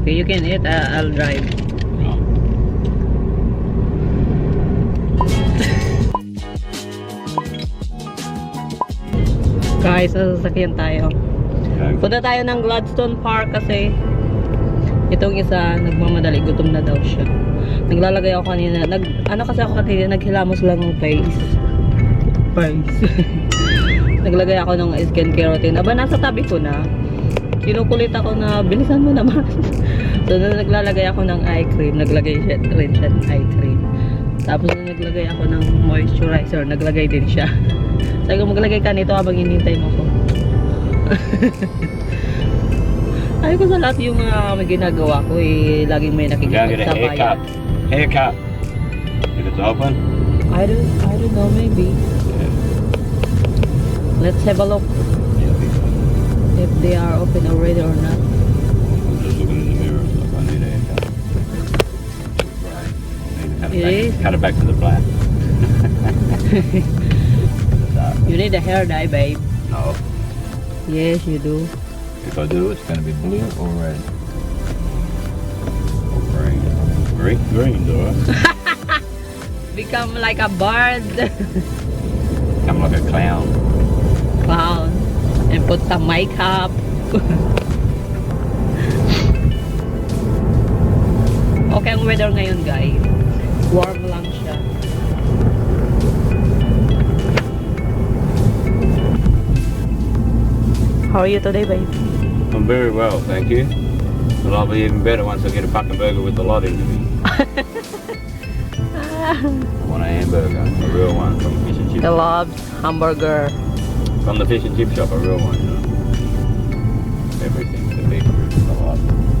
Okay, you can eat. I'll drive. No. Guys, sasakyan tayo. Okay. Punta tayo ng Gladstone Park kasi itong isa, nagmamadali. Gutom na daw siya. Naglalagay ako kanina. Ano kasi ako kanina, naghilamos lang ng face. Naglagay ako ng skincare routine. Aba, nasa tabi ko na. Kinukulit ako na, bilisan mo naman. So, naglalagay ako ng eye cream. Naglagay rin siya ng eye cream. Tapos, naglagay ako ng moisturizer. Naglagay din siya. Sabi ko, maglagay ka nito habang hinintay mo ko. Ayaw ko sa lahat yung mga ginagawa ko eh, laging may nakikipagsabayan. Haircut. If it's open? I don't know, maybe. Yeah. Let's have a look Yeah, I think so. if they are open already or not. I'm just looking in the mirror and stuff. I need a haircut. Right. Cut it back to the black. You need a hair dye, babe. No. Yes, you do. If I do, it's gonna be blue or red. Or green. Green, though. Become like a bird. Become like a clown. Clown. And put some makeup. Okay ang weather ngayon, guys. Warm lang siya. How are you today, babe? I'm very well, thank you. But I'll be even better once I get a fucking burger with the lot in me. I want a hamburger, a real one from the fish and chip The shop. Love's hamburger. From the fish and chip shop, a real one, you know. Everything, the big, a lot,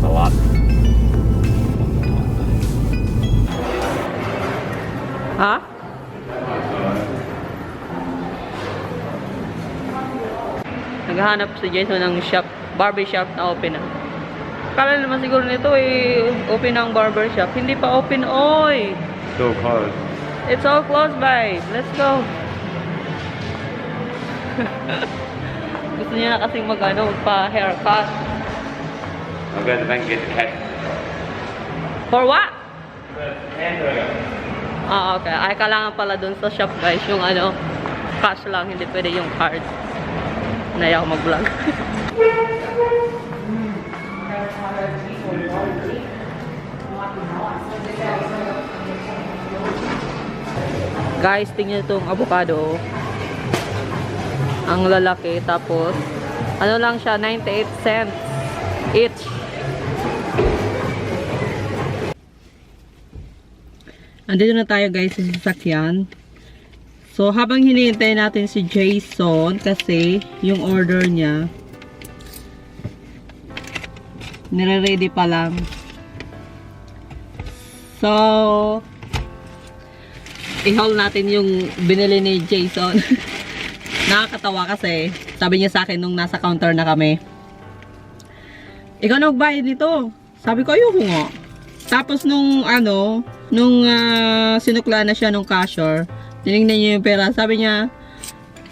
a lot. Ha? Naghahanap si Jason ng shop, barber shop na open na. Akala naman siguro nito eh, open ang barber shop. Hindi pa open, oy! Still closed. It's all closed, babe. Let's go. Gusto niya na kasing magpa-haircut. I'll go to the bank and get the cash. For what? Hamburger. Ah, okay. Ay, kailangan pala dun sa shop, guys. Yung cash lang. Hindi pwede yung card. Naya ako mag-vlog. Guys, tingnan itong avocado. Ang lalaki. Tapos, ano lang siya, 98 cents each. Andito na tayo, guys, sa sasakyan. So, habang hinihintay natin si Jason, kasi yung order niya, nire-ready pa lang. So, i-haul natin yung binili ni Jason. Nakakatawa kasi, sabi niya sa akin nung nasa counter na kami, ikaw na magbayad nito. Sabi ko, ayoko nga. Tapos nung sinukla na siya nung cashier, tinignan niya yung pera. Sabi niya,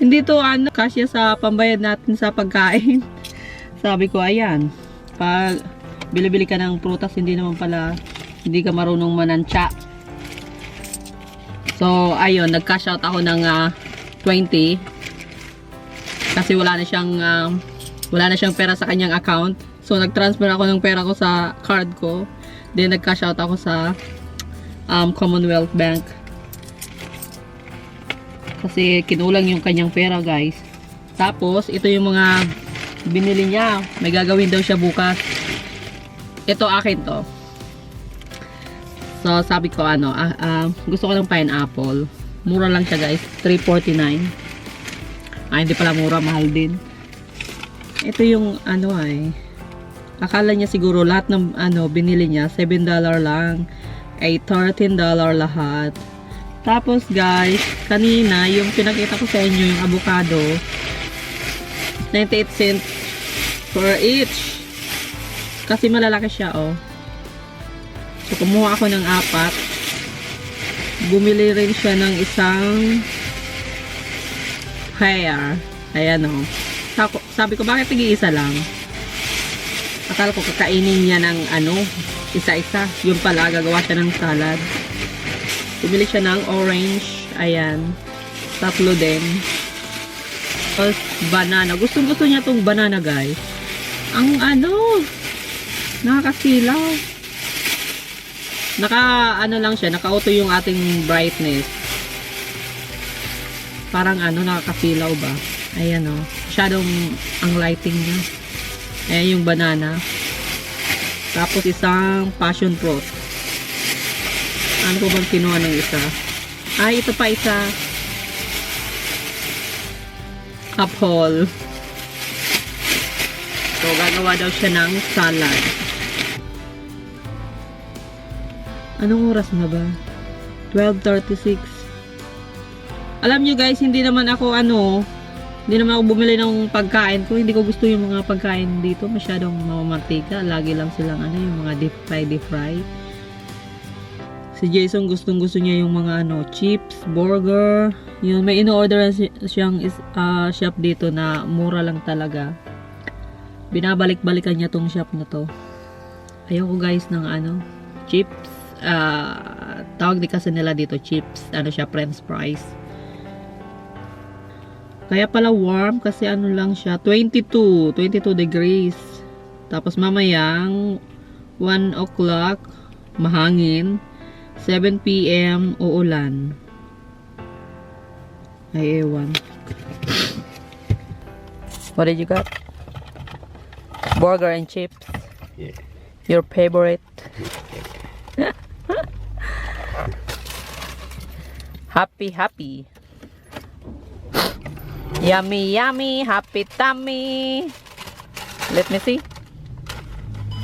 hindi to kasya sa pambayad natin sa pagkain. Sabi ko, ayan. Pag bili-bili ka ng prutas, hindi naman pala, hindi ka marunong manansya. So, ayun, nag-cash out ako ng 20. Kasi wala na siyang pera sa kanyang account. So, nag-transfer ako ng pera ko sa card ko. Then, nag-cash out ako sa Commonwealth Bank. Kasi kinulang yung kanyang pera, guys. Tapos, ito yung mga binili niya. May gagawin daw siya bukas. Ito, akin to. So, sabi ko, gusto ko ng pineapple. Mura lang siya, guys. $3.49. Hindi pala mura. Mahal din. Ito yung, akala niya siguro lahat ng, binili niya, $7 lang. Ay, $13 lahat. Tapos guys, kanina yung pinakita ko sa inyo yung avocado, 98 cents for each. Kasi malalaki siya, oh. So kumuha ako ng 4. Bumili rin siya ng isang hair. Ayan, oh. Sabi ko, bakit tig-isa lang? Akala ko kakainin niya ng ano, isa-isa. Yung pala, gagawa siya ng salad. Bumili siya ng orange. Ayan. Tatlo din. Tapos, banana. Gusto niya tong banana, guys. Ang ano, nakakasilaw. Ano lang siya, naka-auto yung ating brightness. Parang ano, nakakasilaw ba? Ayan o. Masyadong ang lighting niya. Ayan yung banana. Tapos isang passion fruit. Ano ko bang kinuha ng isa? Ay, ito pa isa. Apple. So, gagawa daw siya ng salad. Anong oras na ba? 12:36. Alam nyo guys, hindi naman ako bumili ng pagkain ko. Hindi ko gusto yung mga pagkain dito. Masyadong mamamantika. Lagi lang silang yung mga deep fry. Si Jason gustong gusto niya yung mga chips, burger. Yun, may in-order siyang shop dito na mura lang talaga. Binabalik-balikan niya tong shop na to. Ayoko guys ng chips. Tawag di kasi nila dito chips. French fries. Kaya pala warm kasi lang siya, 22 degrees. Tapos mamayang 1 o'clock mahangin, 7 PM uulan. Ay ewan. What did you got? Burger and chips. Yeah. Your favorite. Happy. Yummy, happy tummy. Let me see.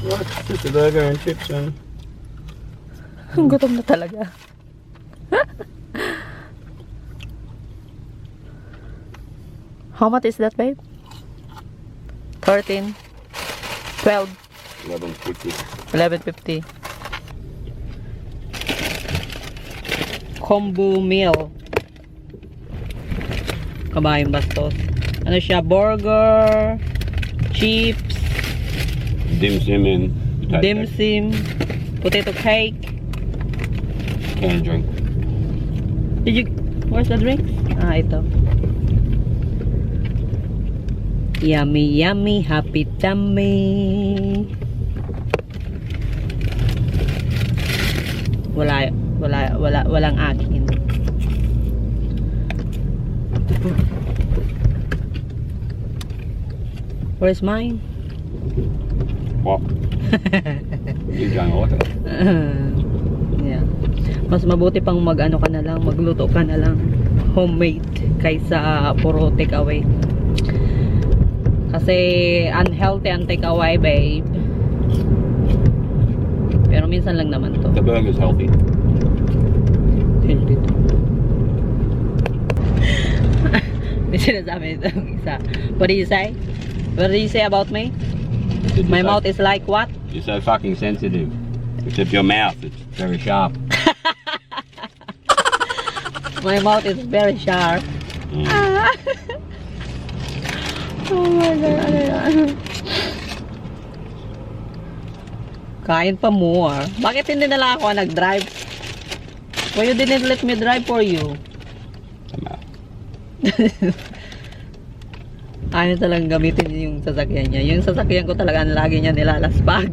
What? Just a burger and chips, son. Gutom na talaga. How much is that, babe? 13, 12, 11.50. 11.50. Combo meal. Kabayang bastos. Ano siya? Burger, chips, Dim sim and dim sim, potato cake. Canned drink. Where's the drinks? Ito. Yummy, happy tummy. Walang akin. Where's mine? What? You Ginawa. Yeah. Mas mabuti pang magluto ka na lang homemade kaysa puro take away. Kasi unhealthy ang take away, babe. Pero minsan lang naman to. The burger's healthy. Healthy to. May sinasabi nito isa. What did you say? What did you say about me? My mouth is like what? You're so fucking sensitive. Except your mouth, it's very sharp. My mouth is very sharp. Mm. Oh my God. Ano yan? Kain pa more. Bakit hindi na lang ako nag-drive? Why you didn't let me drive for you? Ayaw talagang gamitin yung sasakyan niya. Yung sasakyan ko talaga lagi niya nilalaspag.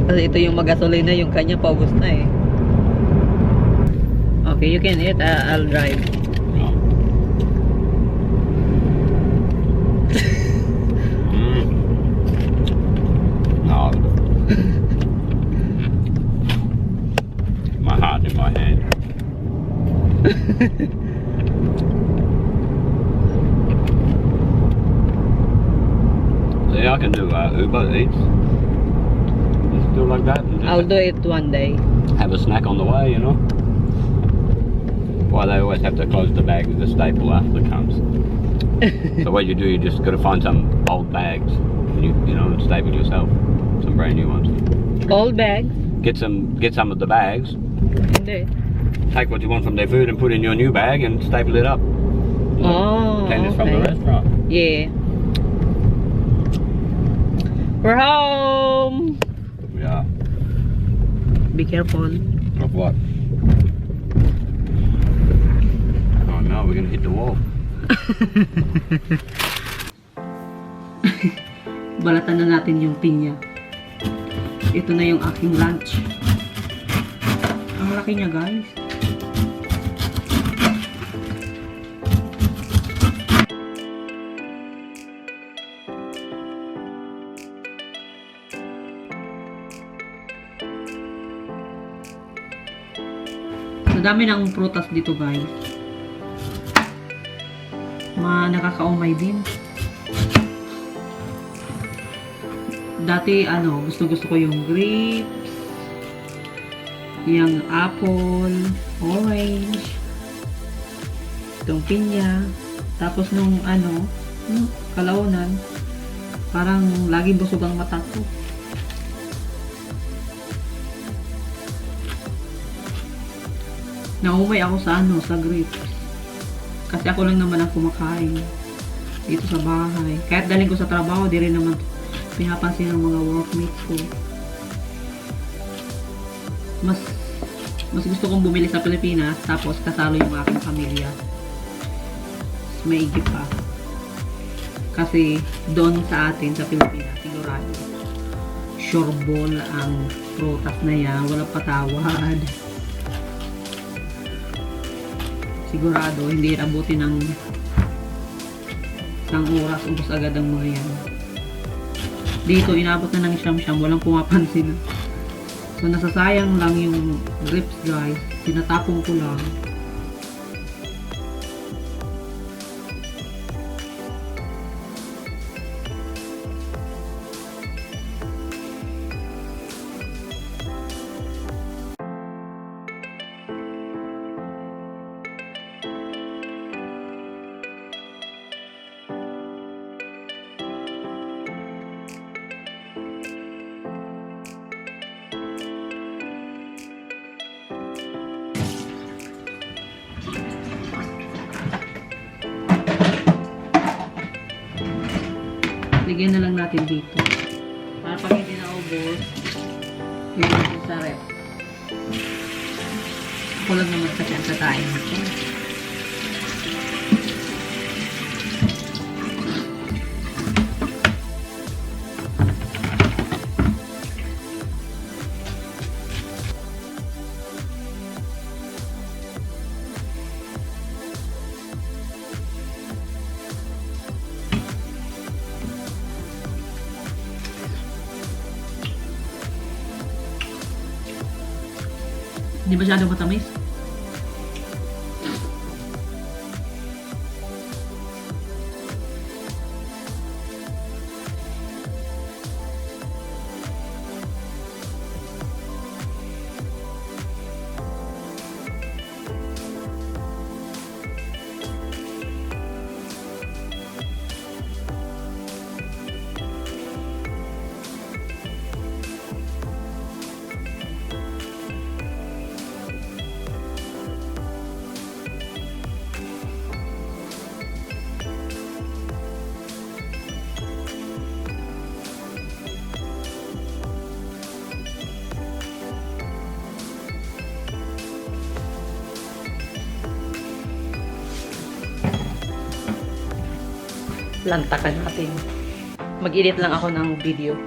kasi ito yung magasolina, yung kanya paubos na eh. Okay, you can eat. I'll drive. No. My heart in my hand. See, I can do Uber Eats. Just do like that. And just I'll do it one day. have a snack on the way, you know. Why they always have to close the bag with a staple after it comes. So what you do, you just got to find some old bags, and you know, and staple yourself some brand new ones. Old bag? Get some of the bags. Hindi. Take what you want from their food and put in your new bag and staple it up. Oh, Take this from the okay. restaurant. Yeah. We're home! Yeah. Be careful. Of what? Oh no, we're gonna hit the wall. Balatan na natin yung pinya. Ito na yung aking lunch. Ang laki niya, guys. Madami ng prutas dito, guys. Nakakaumay din. Dati, gusto ko yung grapes, yung apple, orange, itong pinya. Tapos nung kalaunan, parang lagi busog ang mata ko. Naumay ako sa grapes. Kasi ako lang naman ang kumakain dito sa bahay. Kahit daling ko sa trabaho, di rin naman pinapansin ng mga workmates ko. Mas gusto kong bumili sa Pilipinas, tapos kasalo yung aking pamilya. Mas maigi pa. Kasi doon sa atin, sa Pilipinas, sigurado, sure ball ang prutas na yan. Walang patawad. Sigurado, hindi abutin ng isang oras, ubos agad ang mga yan. Dito, inabot na ng siyam-siyam, walang pumapansin. So, nasasayang lang yung grapes, guys. Tinatapong ko lang. Lagyan na lang natin dito. Para pag hindi na ubos, yun natin sa rep. Ako lang naman kasi ang kakain nito. Hindi masyadong matamis. Lantakan natin. Mag-edit lang ako ng video.